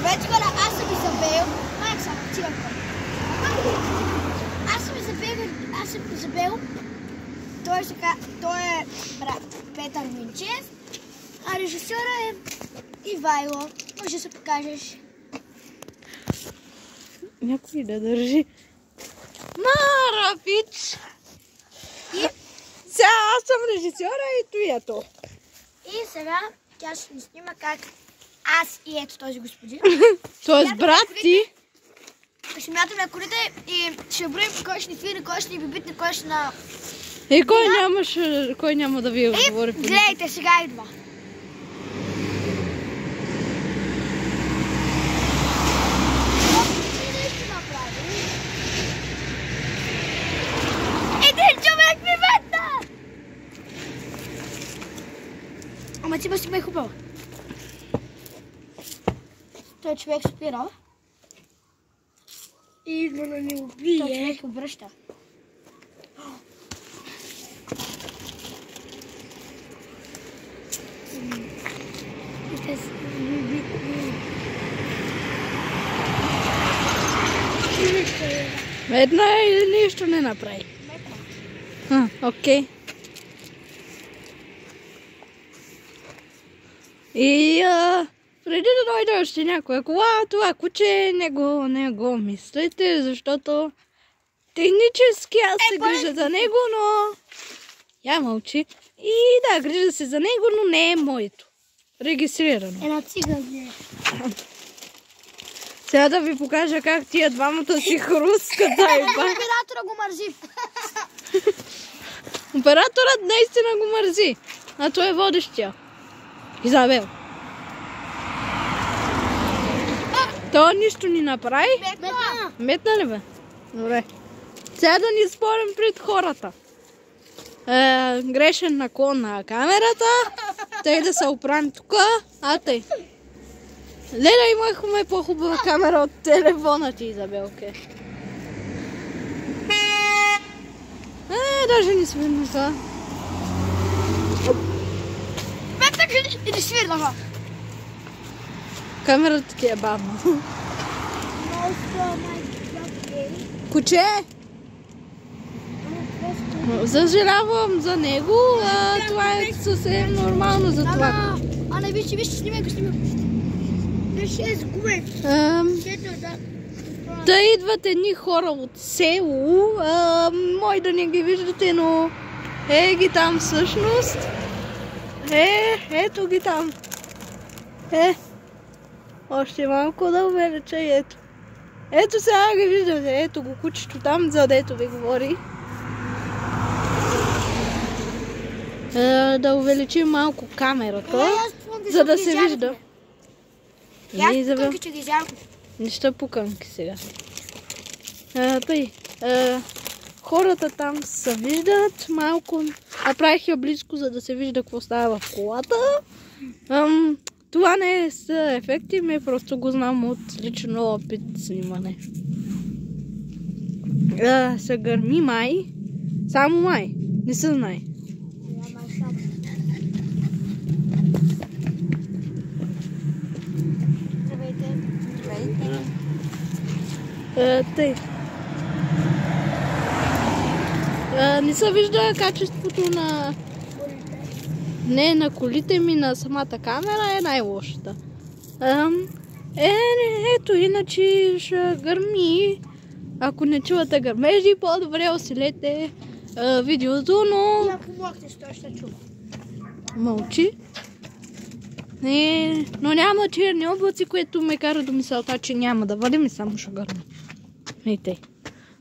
Вече хора, аз съм Изабел. Майк съм, отивам към. Аз съм Изабел. Той е Петър Минчев. А режисьора е Ивайло. Може да се покажеш. Някой да държи. Марафич! Сега аз съм режисьора и той е то. И сега тя ще ни снима как аз и ето този господин. Тоест брат ти. Ще мятаме колите и ще броим кой ще ни фири, кой ще ни бибитне, кой ще на... И кой няма да ви отговори. Гледайте, сега идва. Един човек ми метна! Ама ти си ме хубава. Той човек спира. И идва да ни убие. Той човек обръща. Метна или нищо не направи? Метна. Окей. И преди да дойде още някоя кола, това куче не го мислите, защото технически аз се грижа за него, но... Я мълчи. И да, грижа се за него, но не е моето. Регистрирано. Една цигане. Сега да ви покажа как тия двамата си хрускат. Оператора го мързи. Операторът наистина го мързи. А той е водещия. Изабел. Той нищо ни направи. Метна. Метна ли бе? Добре. Сега да ни спорим пред хората. Грешен наклон на камерата. Тъй да се оправим тук. А тъй. Леля, имахме по-хубава камера от телефона ти, Изабелке. Даже не свирнаха. Метна и не свирнаха. Камерата ти е бавна. Куче! Съжалявам за него, това е съвсем нормално за това. Ана, виж, снимай. Ще е сгубен. Да идват едни хора от село, може да не ги виждате, но ги там всъщност. Ето ги там. Още малко да увелича и ето. Ето сега ги виждате, ето го кучето там, за дето ви говори. Да увеличим малко камерата, за да се вижда. Пуканки, че ги взявам. Неща пуканки сега. Тъй, хората там се виждат малко. Направих я близко, за да се вижда какво става в колата. Това не са ефекти, ми просто го знам от лично опит снимане. Се гърми май. Само май. Не се знае. Тъй. Не се вижда качеството на... Не на колите ми, на самата камера е най-лошата. Ето, иначе ще гърми. Ако не чувате гърмежи, по-добре усилете видеото, но... Я помогте, що ще чува. Мълчи. Но няма черни облаци, което ме кара до мисълта, че няма да валим и само ще гърми. И тъй.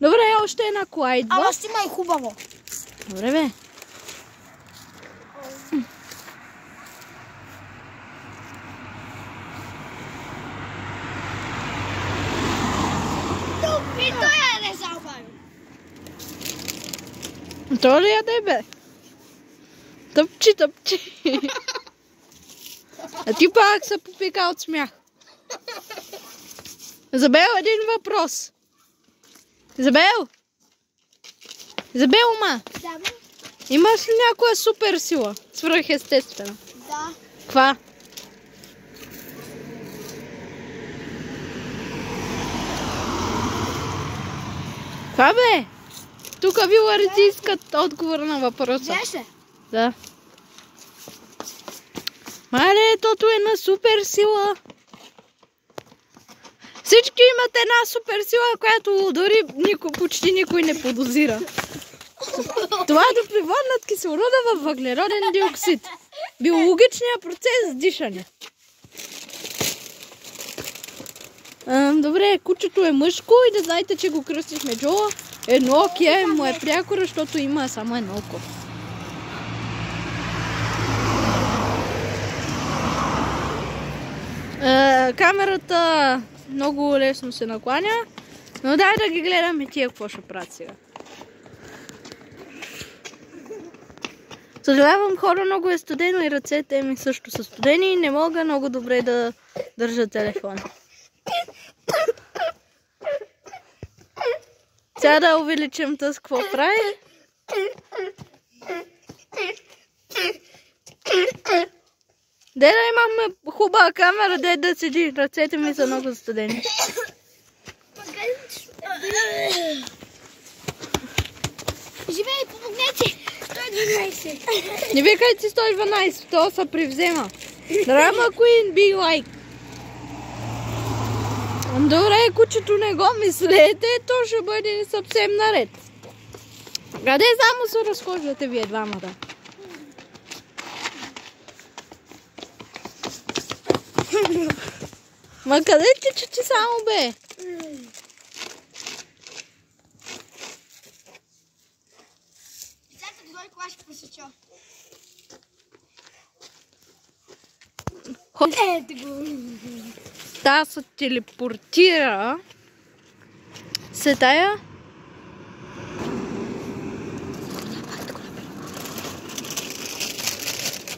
Добре, още една кола идва. Ама снимай хубаво. Добре, бе. И той не забавил. То ли яде, бе? Тъпчи. А ти пак се попика от смях. Изабел, един въпрос. Изабел, ма. Да, Имаш ли някоя супер сила? Свръхестествена. да. Каква? Това бе! Тук виларите искат отговор на въпроса. Беше? Да. Мале, тото е на супер сила. Всички имат една супер сила, която дори почти никой не подозира. Това е да превърнат кислорода в въглероден диоксид. Биологичният процес с дишане. Добре, кучето е мъжко и да знаете, че го кръстихме Джола. Едно оке му е прякора, защото има само едно око. Камерата много лесно се накланя, но дай да ги гледаме тия какво ще правят сега. Съжалявам, хора, много е студено и ръцете ми също са студени и не мога много добре да държа телефон. Сега да увеличим тъс какво прави. Де да имаме хубава камера, де да седи. Ръцете ми са много студени. Живей, помогнете! 112. Не викай си 112, то се привзема. Drama Queen, be like. Добре, кучето не го мислете, то ще бъде съвсем наред. Къде само се разхождате вие двамата? Ма къде ти само бе? Чакай, дойде кога ще посеча. Ето го. Та се телепортира. Се тая.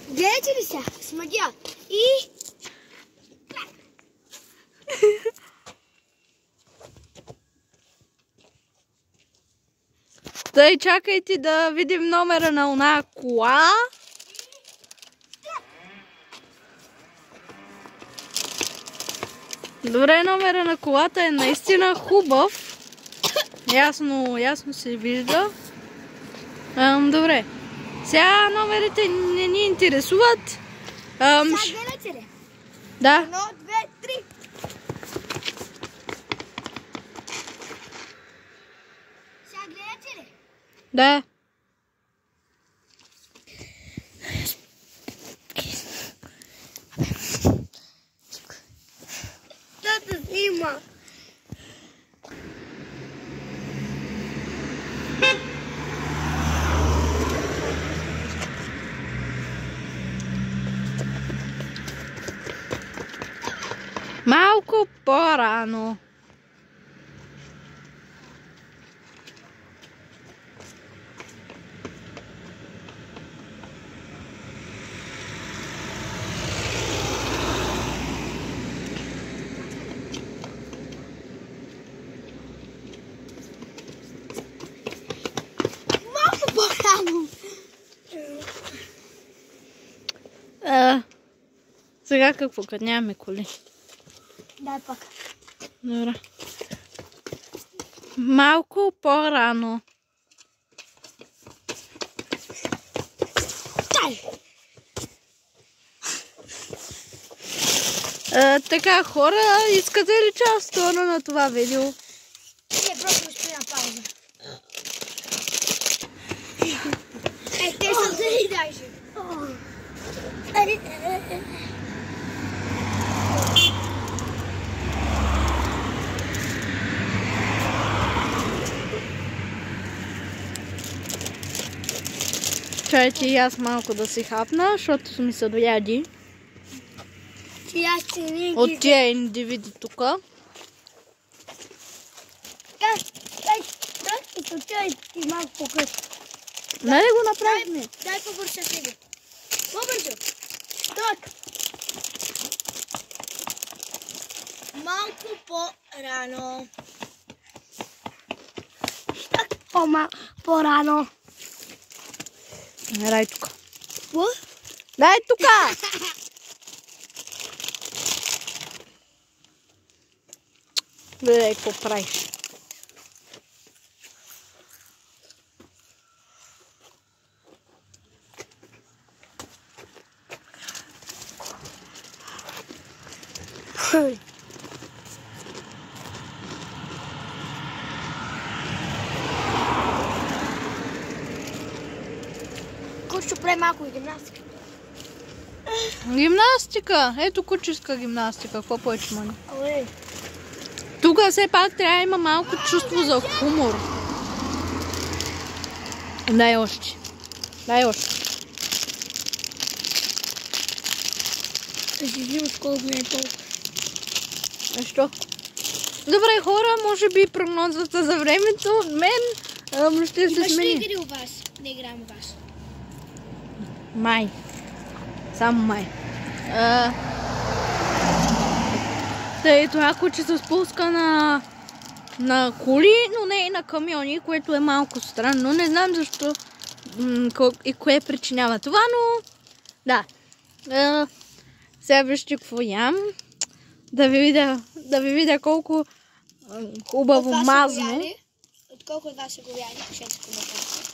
Гледате ли сега? С магия. И... Тъй, чакайте да видим номера на оная кола. Добре, номера на колата е наистина хубав. Ясно се вижда. Добре. Сега номерите не ни интересуват. Сега гледате ли? Да. 1, 2, 3. Сега гледате ли? Да. Тата снима. Малко по-рано. Малко по-рано. Сега какво? Като нямаме коли. Дай пак. Добре. Малко по-рано. Дай. Така, хора, искате ли част втора на това видео? Не, просто ще на пауза. Те са зали даже. Чайте и аз малко да си хапна, защото ми се дояди от тия индивиди тука. И малко по-късно. Нали го направихме? Дай по-бързо сега. По-бързо. Так. Малко по-рано. По-рано. Дай тука. Какво? Дай тука! Гледай какво правиш. прави малко и гимнастика. Гимнастика! Ето кучерска гимнастика. Какво повече мани? Оле. Тук все пак трябва да има малко чувство за хумор. Дай още. Дай още. Да си взимаш колко не е толкова. Защо? Добре, хора, може би прогнозата за времето. Мен ще се Имаш ли смени. игри у вас? Не играем у вас. Май. Само май. Тъй това куче се спуска на коли, но не и на камиони, което е малко странно. Не знам защо и кое причинява това, но да. Сега вижте какво ям. Да ви видя колко хубаво мазно. От колко от вас са го яли? Пишете в коментарите.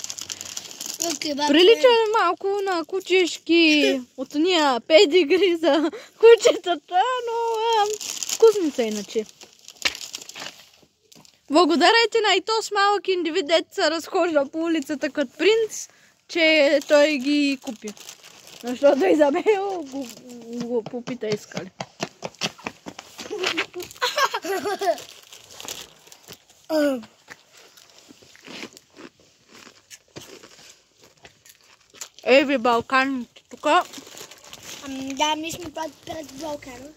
Прилича малко на кучешки от уния педигри за кучетата, но вкусни са иначе. Благодарете на Итос малък индивид, дето се разхожда по улицата като принц, че той ги купи. Защото Изабел го попита искали. Еви Балканите тук. Да, ми сме пред Балкана.